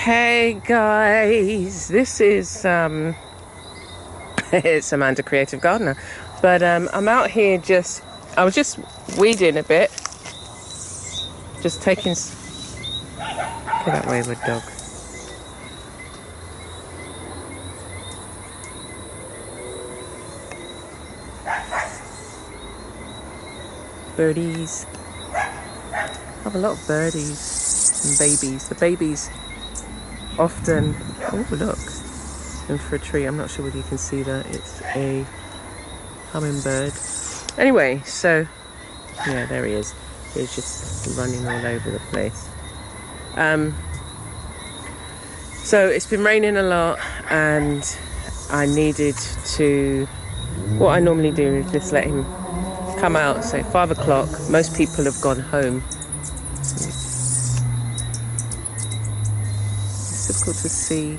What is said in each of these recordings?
Hey guys, this is it's Amanda Creative Gardener, but I'm out here I was just weeding a bit, just taking. Look at that wayward dog. Birdies. I have a lot of birdies and babies. The babies often. Oh look. And for a tree, I'm not sure whether you can see that, it's a hummingbird. Anyway, so yeah, there he is. He's just running all over the place. So it's been raining a lot, and I needed to. What I normally do is just let him come out. Say 5 o'clock. Most people have gone home. It's difficult to see.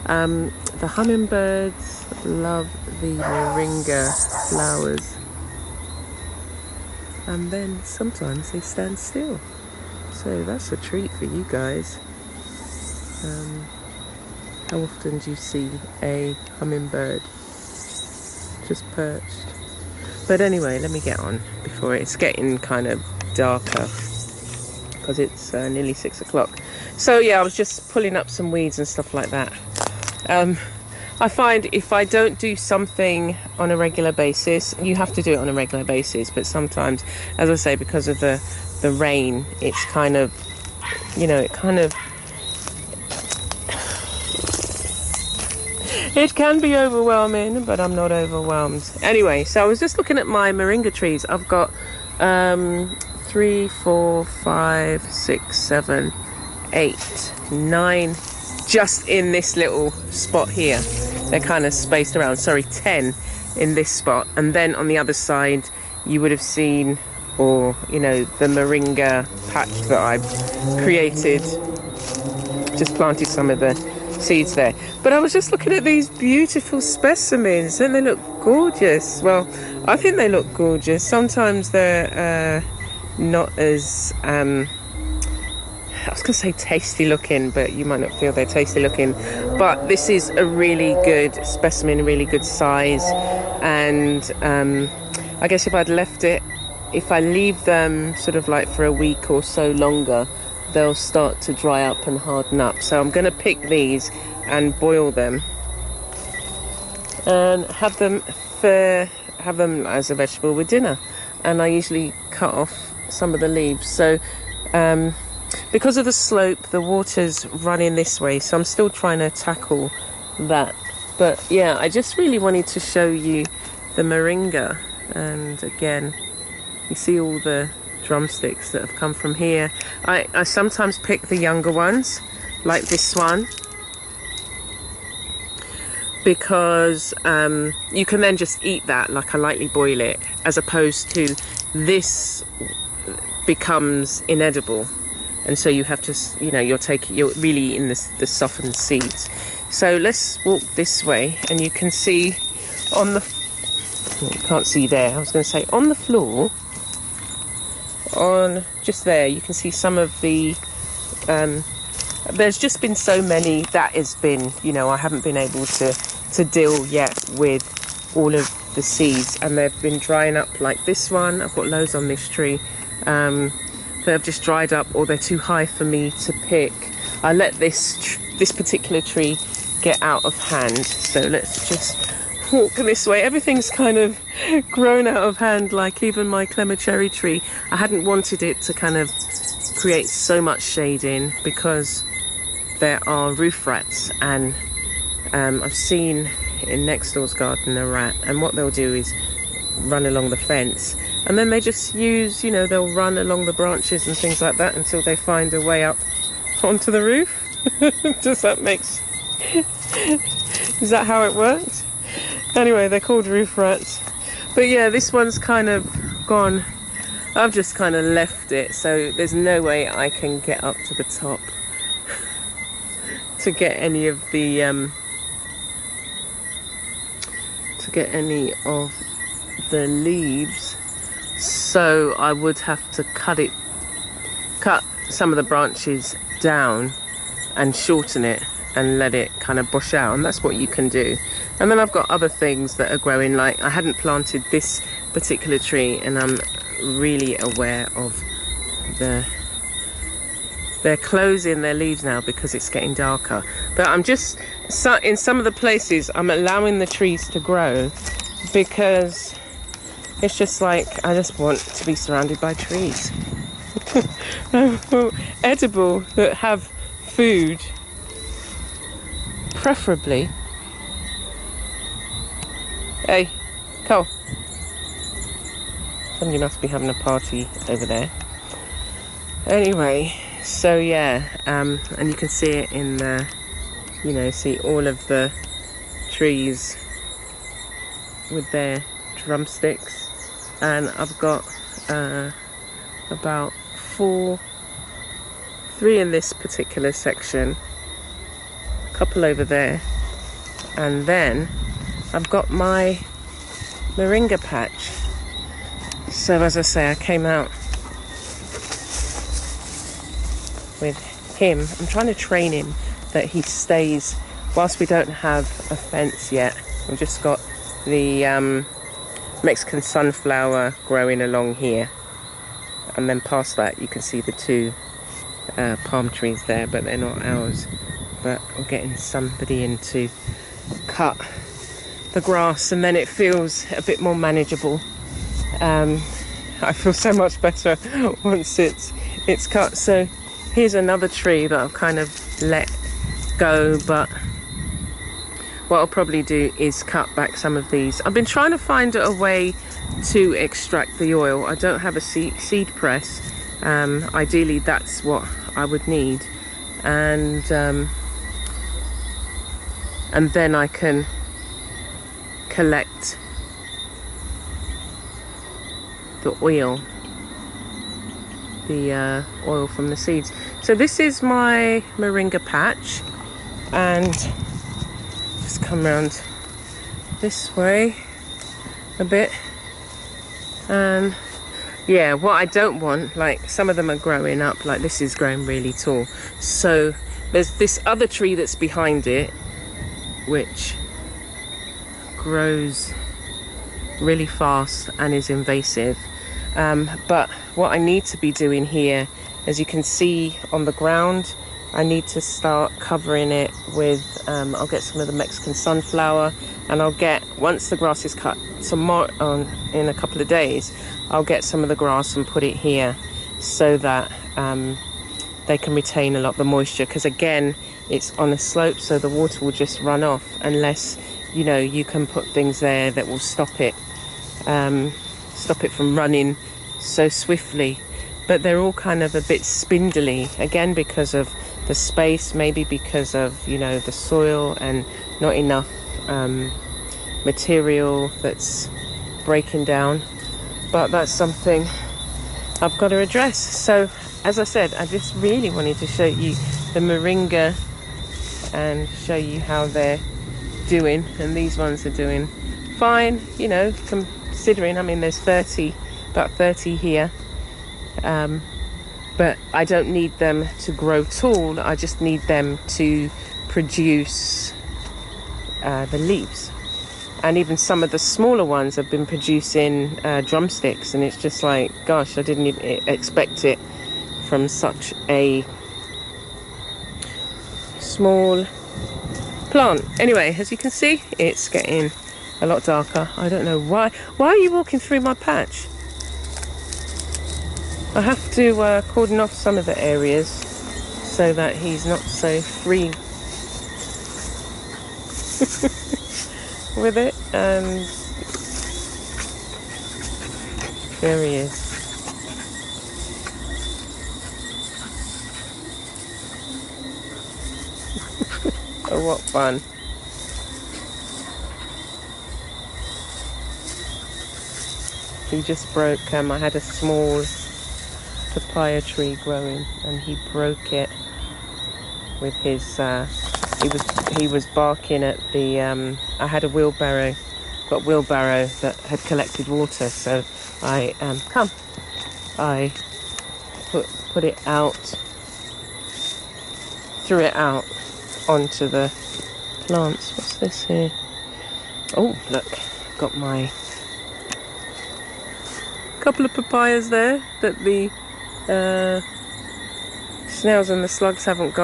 The hummingbirds love the moringa flowers, and then sometimes they stand still, so that's a treat for you guys. How often do you see a hummingbird just perched? But anyway, let me get on before it's getting kind of darker, because it's nearly 6 o'clock. So yeah, I was just pulling up some weeds and stuff like that. I find if I don't do something on a regular basis, you have to do it on a regular basis, but sometimes, as I say, because of the rain, it's kind of, it can be overwhelming, but I'm not overwhelmed. Anyway, so I was just looking at my moringa trees. I've got 3, 4, 5, 6, 7, 8, 9 just in this little spot here. They're kind of spaced around, 10 in this spot, and then on the other side you would have seen, or the moringa patch that I've created, just planted some of the seeds there. But I was just looking at these beautiful specimens, and they look gorgeous. Well, I think they look gorgeous. Sometimes they're not as I was going to say tasty looking, but you might not feel they're tasty looking. But this is a really good specimen, a really good size. And I guess if I leave them sort of like for a week or so longer, they'll start to dry up and harden up. So I'm going to pick these and boil them and have them as a vegetable with dinner. And I usually cut off some of the leaves. So because of the slope, the water's running this way, so I'm still trying to tackle that. But yeah, I just really wanted to show you the moringa. And again, you see all the drumsticks that have come from here. I sometimes pick the younger ones, like this one, because you can then just eat that, like I lightly boil it, as opposed to this becomes inedible. And so you have to, you're really eating the softened seeds. So let's walk this way, and you can see on the, you can't see there, I was going to say on the floor, on just there, you can see some of the, there's just been so many that has been, I haven't been able to deal yet with all of the seeds, and they've been drying up like this one. I've got loads on this tree. They've just dried up, or they're too high for me to pick. I let this particular tree get out of hand. So let's just walk this way. Everything's kind of grown out of hand, like even my clemmer cherry tree. I hadn't wanted it to kind of create so much shading because there are roof rats, and I've seen in next door's garden a rat, and what they'll do is run along the fence, and then they just use, they'll run along the branches and things like that until they find a way up onto the roof. Does that make is that how it works? Anyway, they're called roof rats. But yeah, this one's kind of gone. I've just kind of left it, so there's no way I can get up to the top to get any of the leaves, so I would have to cut some of the branches down and shorten it and let it kind of bush out, and that's what you can do. And then I've got other things that are growing, like I hadn't planted this particular tree, and I'm really aware of they're closing their leaves now because it's getting darker. But I'm just, in some of the places I'm allowing the trees to grow because it's just like I just want to be surrounded by trees. Edible, that have food, preferably. Hey, Cole. Somebody must be having a party over there. Anyway, so yeah, and you can see it in the, you know, see all of the trees with their drumsticks. And I've got about 3 in this particular section, a couple over there, and then I've got my Moringa patch. So as I say, I came out with him. I'm trying to train him that he stays, whilst we don't have a fence yet, we've just got the Mexican sunflower growing along here, and then past that you can see the 2 palm trees there, but they're not ours. But I'm getting somebody in to cut the grass, and then it feels a bit more manageable. I feel so much better once it's cut. So here's another tree that I've kind of let go, but what I'll probably do is cut back some of these. I've been trying to find a way to extract the oil. I don't have a seed press. Ideally that's what I would need, and then I can collect the oil from the seeds. So this is my Moringa patch, and just come around this way a bit. And yeah, what I don't want, like some of them are growing up, like this is growing really tall. So there's this other tree that's behind it, which grows really fast and is invasive. But what I need to be doing here, as you can see on the ground, I need to start covering it with, I'll get some of the Mexican sunflower, and I'll get, once the grass is cut, some more in a couple of days, I'll get some of the grass and put it here so that they can retain a lot of the moisture, because again, it's on a slope, so the water will just run off unless, you know, you can put things there that will stop it from running so swiftly. But they're all kind of a bit spindly, again because of the space, maybe because of, you know, the soil and not enough material that's breaking down. But that's something I've got to address. So as I said, I just really wanted to show you the Moringa and show you how they're doing, and these ones are doing fine, you know, considering, I mean, there's about 30 here, but I don't need them to grow tall, I just need them to produce the leaves. And even some of the smaller ones have been producing drumsticks, and it's just like, gosh, I didn't even expect it from such a small plant. Anyway, as you can see, it's getting a lot darker. I don't know why. Why are you walking through my patch? I have to cordon off some of the areas so that he's not so free with it. And there he is. Oh, what fun. He just broke, I had a small papaya tree growing, and he broke it with his, he was barking at the, I had a wheelbarrow that had collected water, so I, I put it out threw it out onto the plants. What's this here? Oh, look, got my couple of papayas there that the snails and the slugs haven't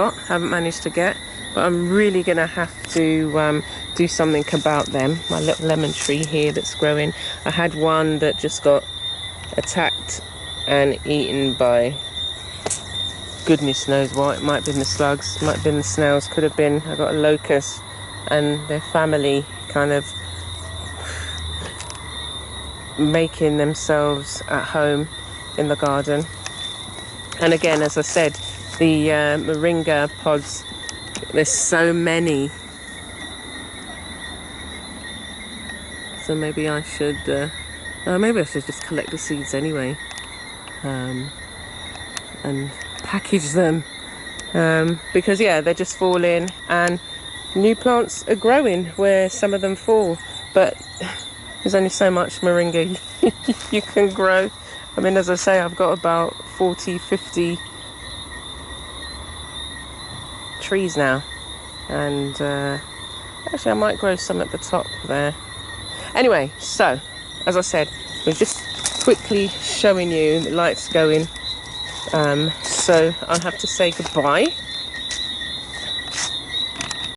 managed to get, but I'm really gonna have to do something about them. My little lemon tree here that's growing, I had one that just got attacked and eaten by goodness knows what. It might have been the slugs, might have been the snails, could have been, I got a locust and their family kind of making themselves at home in the garden. And again, as I said, the moringa pods, there's so many, so maybe I should just collect the seeds anyway, and package them, because yeah, they're just falling and new plants are growing where some of them fall, but there's only so much moringa you can grow. I mean, as I say, I've got about 40-50 trees now, and actually I might grow some at the top there. Anyway, so as I said, we're just quickly showing you the lights going, so I'll have to say goodbye.